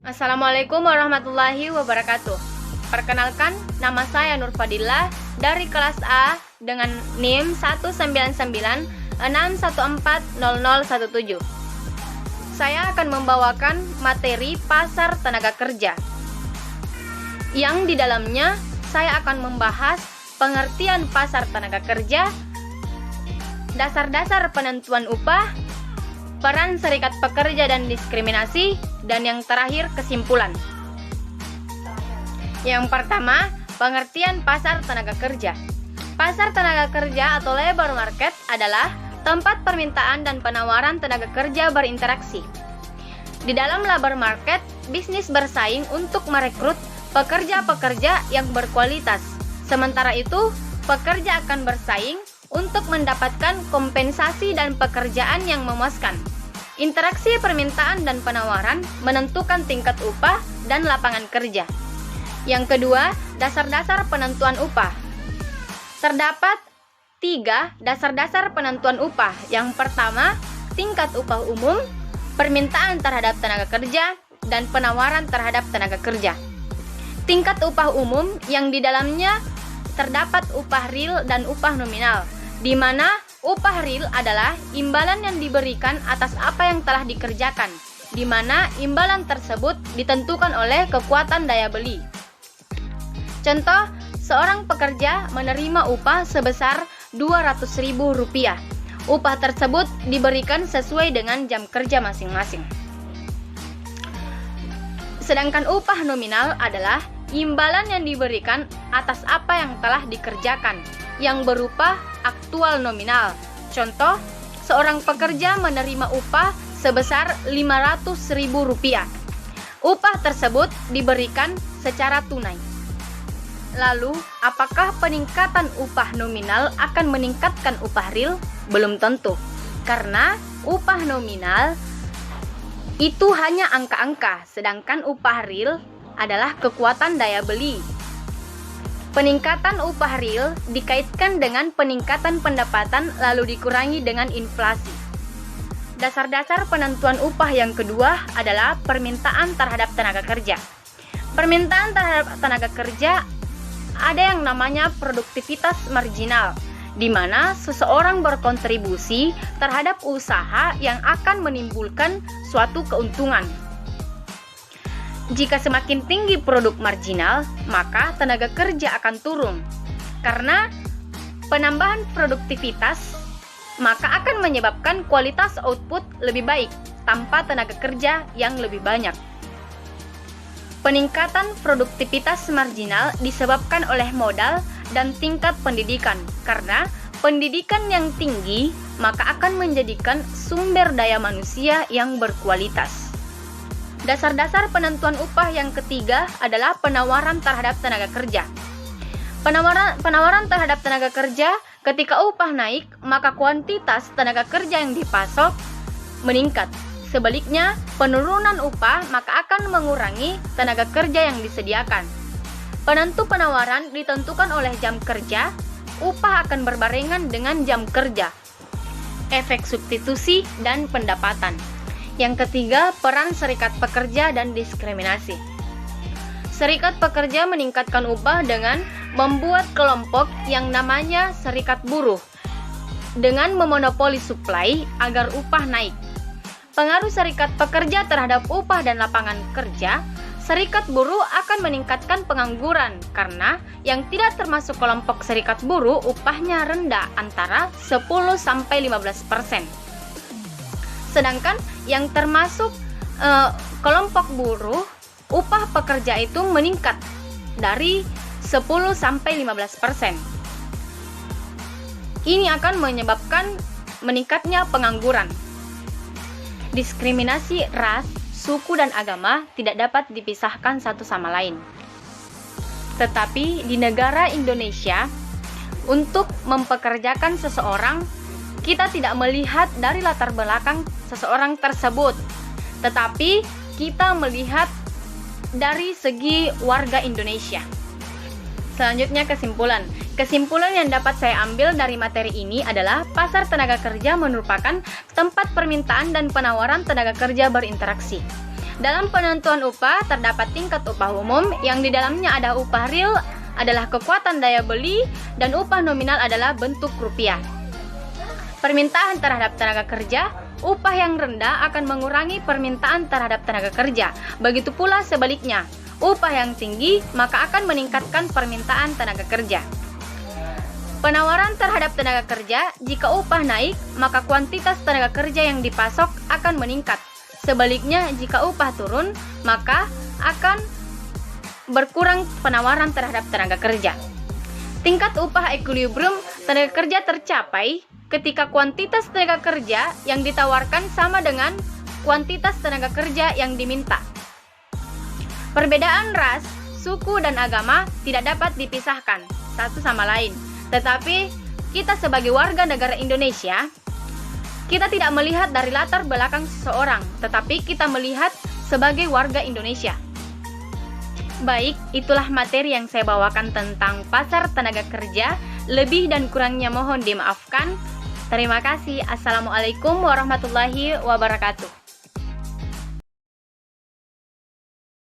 Assalamualaikum warahmatullahi wabarakatuh. Perkenalkan, nama saya Nur Fadillah dari kelas A dengan NIM 19961400017. Saya akan membawakan materi pasar tenaga kerja, yang di dalamnya saya akan membahas pengertian pasar tenaga kerja, dasar-dasar penentuan upah, peran serikat pekerja dan diskriminasi, dan yang terakhir kesimpulan. Yang pertama, pengertian pasar tenaga kerja. Pasar tenaga kerja atau labor market adalah tempat permintaan dan penawaran tenaga kerja berinteraksi. Di dalam labor market, bisnis bersaing untuk merekrut pekerja-pekerja yang berkualitas. Sementara itu, pekerja akan bersaing untuk mendapatkan kompensasi dan pekerjaan yang memuaskan. Interaksi permintaan dan penawaran menentukan tingkat upah dan lapangan kerja. Yang kedua, dasar-dasar penentuan upah. Terdapat 3 dasar-dasar penentuan upah. Yang pertama, tingkat upah umum, permintaan terhadap tenaga kerja, dan penawaran terhadap tenaga kerja. Tingkat upah umum yang di dalamnya terdapat upah real dan upah nominal, di mana upah real adalah imbalan yang diberikan atas apa yang telah dikerjakan, di mana imbalan tersebut ditentukan oleh kekuatan daya beli. Contoh, seorang pekerja menerima upah sebesar Rp200.000. Upah tersebut diberikan sesuai dengan jam kerja masing-masing. Sedangkan upah nominal adalah imbalan yang diberikan atas apa yang telah dikerjakan, yang berupa aktual nominal. Contoh, seorang pekerja menerima upah sebesar Rp500.000. Upah tersebut diberikan secara tunai. Lalu, apakah peningkatan upah nominal akan meningkatkan upah real? Belum tentu, karena upah nominal itu hanya angka-angka, sedangkan upah real adalah kekuatan daya beli. Peningkatan upah real dikaitkan dengan peningkatan pendapatan lalu dikurangi dengan inflasi. Dasar-dasar penentuan upah yang kedua adalah permintaan terhadap tenaga kerja. Permintaan terhadap tenaga kerja ada yang namanya produktivitas marginal, di mana seseorang berkontribusi terhadap usaha yang akan menimbulkan suatu keuntungan. Jika semakin tinggi produk marginal, maka tenaga kerja akan turun. Karena penambahan produktivitas, maka akan menyebabkan kualitas output lebih baik tanpa tenaga kerja yang lebih banyak. Peningkatan produktivitas marginal disebabkan oleh modal dan tingkat pendidikan. Karena pendidikan yang tinggi, maka akan menjadikan sumber daya manusia yang berkualitas. Dasar-dasar penentuan upah yang ketiga adalah penawaran terhadap tenaga kerja. Penawaran terhadap tenaga kerja, ketika upah naik, maka kuantitas tenaga kerja yang dipasok meningkat. Sebaliknya, penurunan upah maka akan mengurangi tenaga kerja yang disediakan. Penentu penawaran ditentukan oleh jam kerja, upah akan berbarengan dengan jam kerja, efek substitusi, dan pendapatan. Yang ketiga, peran serikat pekerja dan diskriminasi. Serikat pekerja meningkatkan upah dengan membuat kelompok yang namanya serikat buruh dengan memonopoli suplai agar upah naik. Pengaruh serikat pekerja terhadap upah dan lapangan kerja, serikat buruh akan meningkatkan pengangguran karena yang tidak termasuk kelompok serikat buruh upahnya rendah antara 10-15%. Sedangkan yang termasuk kelompok buruh, upah pekerja itu meningkat dari 10-15%. Ini akan menyebabkan meningkatnya pengangguran. Diskriminasi ras, suku, dan agama tidak dapat dipisahkan satu sama lain. Tetapi di negara Indonesia, untuk mempekerjakan seseorang, kita tidak melihat dari latar belakang seseorang tersebut, tetapi kita melihat dari segi warga Indonesia. Selanjutnya kesimpulan. Kesimpulan yang dapat saya ambil dari materi ini adalah pasar tenaga kerja merupakan tempat permintaan dan penawaran tenaga kerja berinteraksi. Dalam penentuan upah terdapat tingkat upah umum yang di dalamnya ada upah real adalah kekuatan daya beli dan upah nominal adalah bentuk rupiah. Permintaan terhadap tenaga kerja, upah yang rendah akan mengurangi permintaan terhadap tenaga kerja. Begitu pula sebaliknya, upah yang tinggi maka akan meningkatkan permintaan tenaga kerja. Penawaran terhadap tenaga kerja, jika upah naik, maka kuantitas tenaga kerja yang dipasok akan meningkat. Sebaliknya, jika upah turun, maka akan berkurang penawaran terhadap tenaga kerja. Tingkat upah equilibrium tenaga kerja tercapai ketika kuantitas tenaga kerja yang ditawarkan sama dengan kuantitas tenaga kerja yang diminta. Perbedaan ras, suku, dan agama tidak dapat dipisahkan satu sama lain. Tetapi kita sebagai warga negara Indonesia, kita tidak melihat dari latar belakang seseorang, tetapi kita melihat sebagai warga Indonesia. Baik, itulah materi yang saya bawakan tentang pasar tenaga kerja. Lebih dan kurangnya mohon dimaafkan. Terima kasih. Assalamualaikum warahmatullahi wabarakatuh.